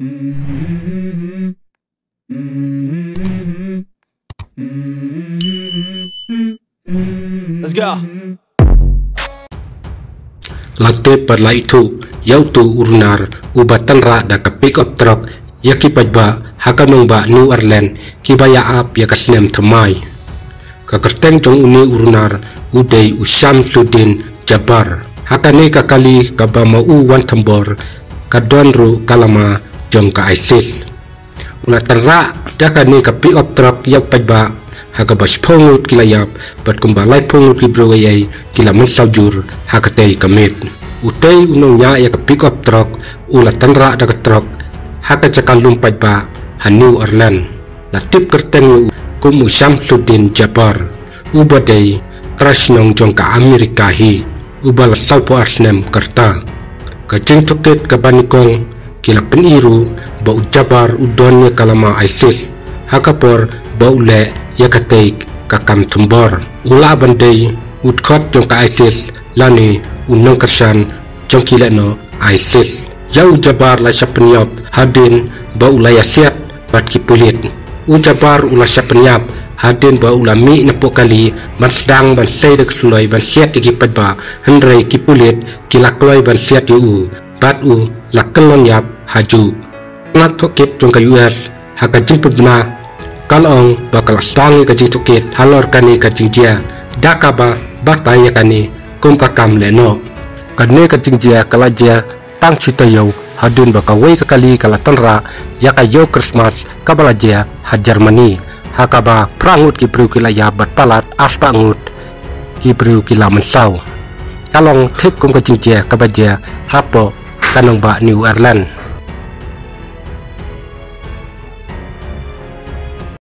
Let's go. Latte parla itu yautu urunar ubatan ra da ka pick up truck yaki pajba hakanong ba New Orleans kibaya ap ya kasnem thamai ka kerteng jong uni urunar udai usam sudin Jabar hakane ka kali ka ba mau wan tambor ka donru kalama jong ka ISIS ulatan ra da ka ni ka pick up truck yak pajba haka bas pongut kilayap bat kumbalai pongut kibroway kila mensaujur hakatei kamit utay unong nya ya ka pick up truck ulatan ra da ka truck haka cakal lumpat ba ha New Orleans la tip kerteng kum usam sudin Jabar ubadai trash nong jong ka Amerika hi ubal salpo arsnem kerta ka jeng toket ka banikong kila peniru ba Jabar udonnya kalama ISIS haka por ba ule yakateik kakam tumbor ula bandai udkot jong ka ISIS lani unong kersan jong kila no ISIS yau Jabar la syapnyap hadin ba ula yasiat bat kipulit Jabar ula syapnyap hadin ba ula mi na pokali man sedang ban sei dek suloi ban siat ikipad ba hendrai kipulit kilakloi ban siat yu bat la kelon yap haju ngat toket jong ka US haka jemput na kalong bakal stangi ka jituket halor kani ka jingjia dakaba bataya kani kumpakam leno kane ka jingjia kalajia tang citayo hadun baka wei ka kali kala tonra yaka yo Christmas kabalajia ha Germany hakaba prangut ki priu kila ya bat palat aspangut ki priu kila mensau kalong thik kum ka jingjia kabajia hapo kanong ba New Orleans